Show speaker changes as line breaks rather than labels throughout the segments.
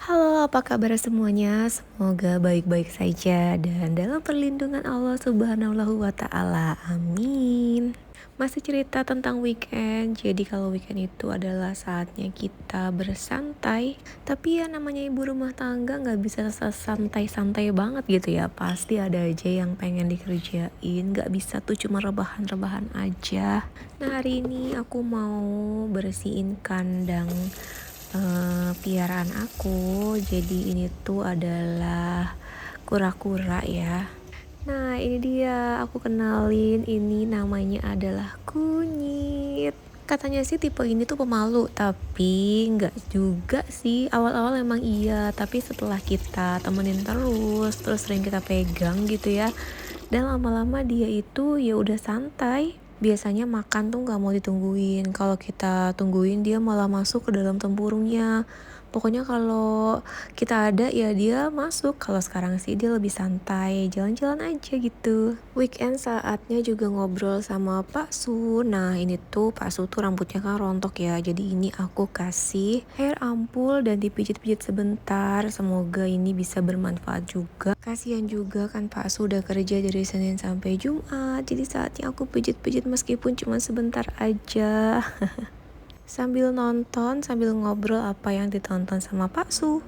Halo, apa kabar semuanya? Semoga baik-baik saja dan dalam perlindungan Allah Subhanahu wa Ta'ala. Amin. Masih cerita tentang weekend. Jadi kalau weekend itu adalah saatnya kita bersantai. Tapi ya namanya ibu rumah tangga nggak bisa santai-santai banget gitu ya. Pasti ada aja yang pengen dikerjain. Nggak bisa tuh cuma rebahan-rebahan aja. Nah hari ini aku mau bersihin kandang piaraan aku. Jadi ini tuh adalah kura-kura ya. Nah ini dia, aku kenalin, ini namanya adalah kunyit. Katanya sih tipe ini tuh pemalu, tapi nggak juga sih. Awal-awal emang iya, tapi setelah kita temenin terus sering kita pegang gitu ya, dan lama-lama dia itu ya udah santai. Biasanya makan tuh nggak mau ditungguin. Kalau kita tungguin dia malah masuk ke dalam tempurungnya. Pokoknya kalau kita ada ya dia masuk. Kalau sekarang sih dia lebih santai, jalan-jalan aja gitu. Weekend saatnya juga ngobrol sama Pak Su. Nah ini tuh Pak Su tuh rambutnya kan rontok ya. Jadi ini aku kasih hair ampul dan dipijit-pijit sebentar. Semoga ini bisa bermanfaat juga. Kasihan juga kan Pak Su udah kerja dari Senin sampai Jumat. Jadi saatnya aku pijit-pijit meskipun cuma sebentar aja. Sambil nonton, sambil ngobrol apa yang ditonton sama Pak Su.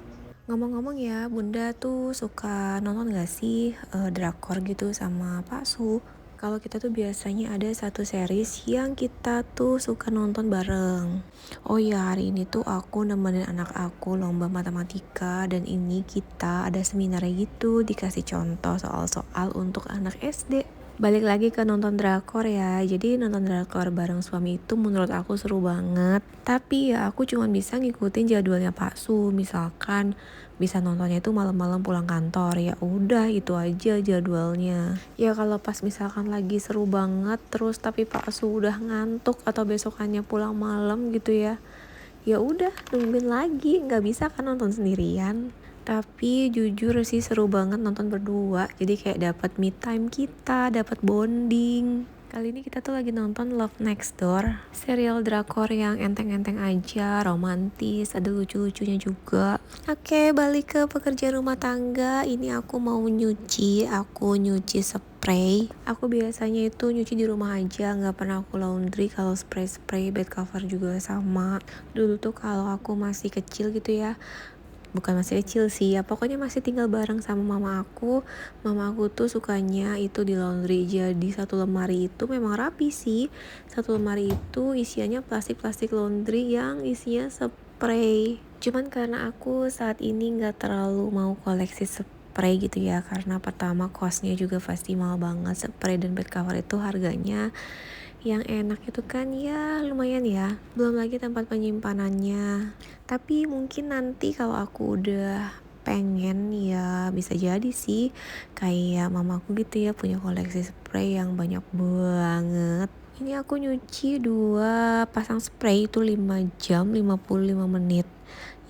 Ngomong-ngomong ya, Bunda tuh suka nonton gak sih drakor gitu sama Pak Su? Kalau kita tuh biasanya ada satu series yang kita tuh suka nonton bareng. Oh ya, hari ini tuh aku nemenin anak aku lomba matematika, dan ini kita ada seminar gitu, dikasih contoh soal-soal untuk anak SD. Balik lagi ke nonton drakor ya. Jadi nonton drakor bareng suami itu menurut aku seru banget. Tapi ya aku cuma bisa ngikutin jadwalnya Pak Su. Misalkan bisa nontonnya itu malam-malam pulang kantor, ya udah itu aja jadwalnya. Ya kalau pas misalkan lagi seru banget terus tapi Pak Su udah ngantuk atau besokannya pulang malam gitu ya, ya udah nungguin lagi, nggak bisa kan nonton sendirian. Tapi jujur sih seru banget nonton berdua, jadi kayak dapat me time, kita dapat bonding. Kali ini kita tuh lagi nonton Love Next Door, serial drakor yang enteng-enteng aja, romantis, ada lucu-lucunya juga. Oke, balik ke pekerjaan rumah tangga. Ini aku mau nyuci, aku nyuci spray. Aku biasanya itu nyuci di rumah aja, nggak pernah aku laundry. Kalau spray bed cover juga sama. Dulu tuh kalau aku masih kecil gitu ya, bukan masih kecil sih ya, pokoknya masih tinggal bareng sama mama aku tuh sukanya itu di laundry. Jadi satu lemari itu memang rapi sih, satu lemari itu isiannya plastik laundry yang isinya spray. Cuman karena aku saat ini nggak terlalu mau koleksi spray gitu ya, karena pertama costnya juga pasti mahal banget. Spray dan bed cover itu harganya yang enak itu kan ya lumayan ya, belum lagi tempat penyimpanannya. Tapi mungkin nanti kalau aku udah pengen ya bisa jadi sih kayak mamaku gitu ya, punya koleksi spray yang banyak banget. Ini aku nyuci 2 pasang spray itu 5 jam 55 menit.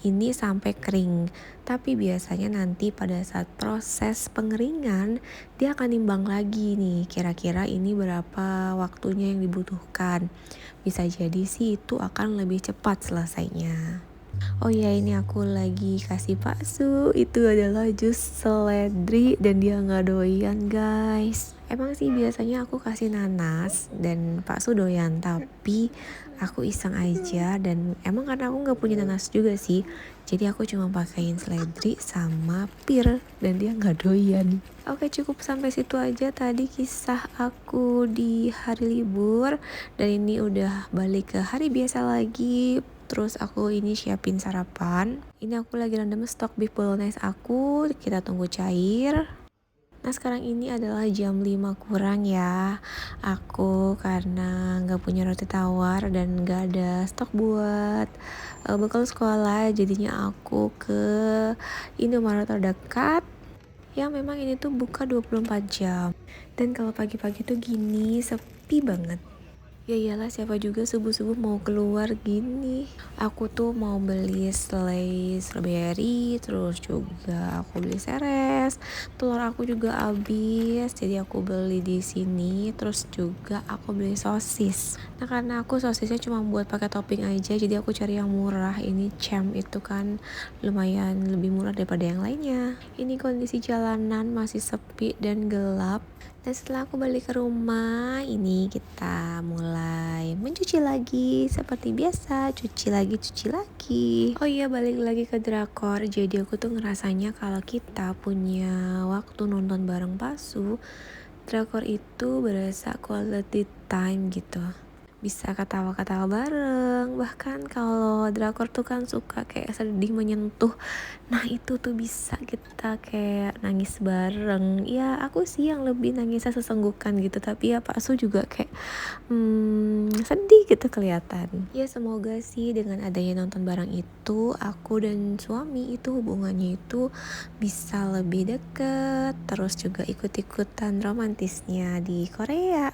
Ini sampai kering. Tapi biasanya nanti pada saat proses pengeringan dia akan nimbang lagi nih, kira-kira ini berapa waktunya yang dibutuhkan. Bisa jadi sih itu akan lebih cepat selesainya. Oh ya, ini aku lagi kasih Pak Su, itu adalah jus seledri dan dia nggak doyan guys. Emang sih biasanya aku kasih nanas dan Pak Su doyan, tapi aku iseng aja, dan emang karena aku nggak punya nanas juga sih, jadi aku cuma pakein seledri sama pir dan dia nggak doyan. Oke, cukup sampai situ aja tadi kisah aku di hari libur, dan ini udah balik ke hari biasa lagi. Terus aku ini siapin sarapan. Ini aku lagi random stok beef bolognese aku, kita tunggu cair. Nah sekarang ini adalah jam 5 kurang ya. Aku karena gak punya roti tawar dan gak ada stok buat bekal sekolah, jadinya aku ke Indomaret terdekat yang memang ini tuh buka 24 jam. Dan kalau pagi-pagi tuh gini sepi banget. Ya iyalah, siapa juga subuh-subuh mau keluar gini. Aku tuh mau beli selai strawberry, terus juga aku beli seres. Telur aku juga habis, jadi aku beli di sini. Terus juga aku beli sosis. Nah, karena aku sosisnya cuma buat pakai topping aja, jadi aku cari yang murah. Ini Cem itu kan lumayan lebih murah daripada yang lainnya. Ini kondisi jalanan masih sepi dan gelap. Dan setelah aku balik ke rumah, ini kita mulai mencuci lagi seperti biasa, cuci lagi, cuci lagi. Oh iya, balik lagi ke drakor. Jadi aku tuh ngerasanya kalau kita punya waktu nonton bareng Pasu, drakor itu berasa quality time gitu. Bisa ketawa-ketawa bareng. Bahkan kalau drakor tuh kan suka kayak sedih menyentuh. Nah, itu tuh bisa kita kayak nangis bareng. Ya, aku sih yang lebih nangisnya sesenggukan gitu. Tapi ya Pak Su juga kayak sedih gitu kelihatan. Ya, semoga sih dengan adanya nonton bareng itu, aku dan suami itu hubungannya itu bisa lebih deket. Terus juga ikut-ikutan romantisnya di Korea.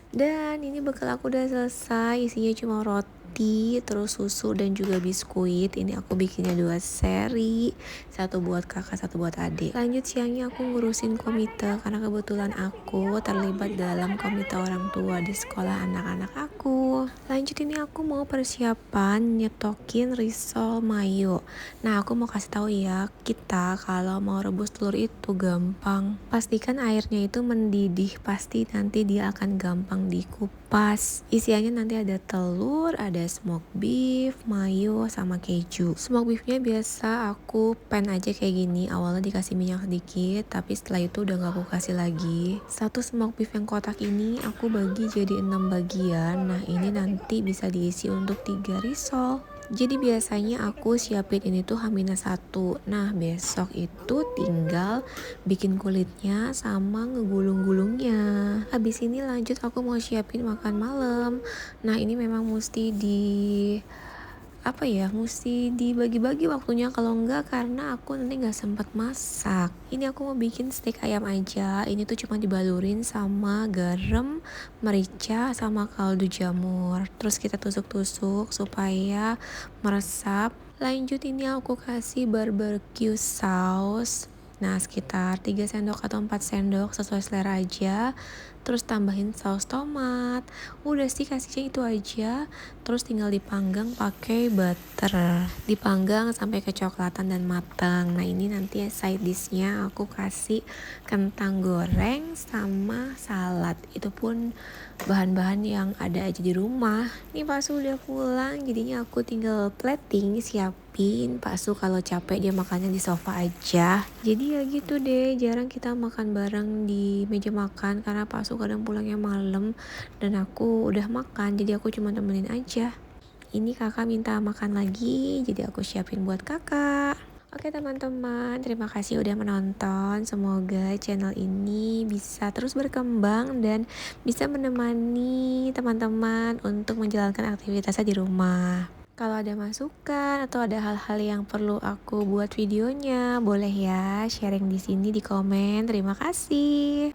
Dan ini bekal aku udah selesai, isinya cuma roti, terus susu dan juga biskuit. Ini aku bikinnya 2 seri, satu buat kakak, satu buat adik. Lanjut siangnya aku ngurusin komite karena kebetulan aku terlibat dalam komite orang tua di sekolah anak-anak aku. Lanjut ini aku mau persiapan nyetokin risol mayo. Nah, aku mau kasih tahu ya, kita kalau mau rebus telur itu gampang. Pastikan airnya itu mendidih, pasti nanti dia akan gampang dikupas. Isiannya nanti ada telur, ada smoked beef, mayo, sama keju. Smoked beefnya biasa aku pan aja kayak gini. Awalnya dikasih minyak sedikit, tapi setelah itu udah gak aku kasih lagi. Satu smoked beef yang kotak ini aku bagi jadi 6 bagian. Nah, ini nanti bisa diisi untuk 3 risol. Jadi biasanya aku siapin ini tuh H-1. Nah, besok itu tinggal bikin kulitnya sama ngegulung-gulungnya. Habis ini lanjut aku mau siapin makan malam. Nah, ini memang mesti mesti dibagi-bagi waktunya, kalau enggak karena aku nanti nggak sempat masak. Ini aku mau bikin steak ayam aja. Ini tuh cuma dibalurin sama garam, merica, sama kaldu jamur. Terus kita tusuk-tusuk supaya meresap. Lanjut ini aku kasih barbecue sauce. Nah, sekitar 3 sendok atau 4 sendok sesuai selera aja. Terus tambahin saus tomat. Udah sih, kasihnya itu aja. Terus tinggal dipanggang pakai butter. Dipanggang sampai kecoklatan dan matang. Nah, ini nanti side dishnya aku kasih kentang goreng sama salad. Itu pun bahan-bahan yang ada aja di rumah. Nih Pak Su udah pulang, jadinya aku tinggal plating, siapin. Pak Su kalau capek dia makannya di sofa aja. Jadi ya gitu deh, jarang kita makan bareng di meja makan karena Pak Su kadang pulangnya malam dan aku udah makan, jadi aku cuma temenin aja. Ini kakak minta makan lagi, jadi aku siapin buat kakak. Oke teman-teman, terima kasih udah menonton. Semoga channel ini bisa terus berkembang dan bisa menemani teman-teman untuk menjalankan aktivitasnya di rumah. Kalau ada masukan atau ada hal-hal yang perlu aku buat videonya, boleh ya sharing di sini di komen. Terima kasih.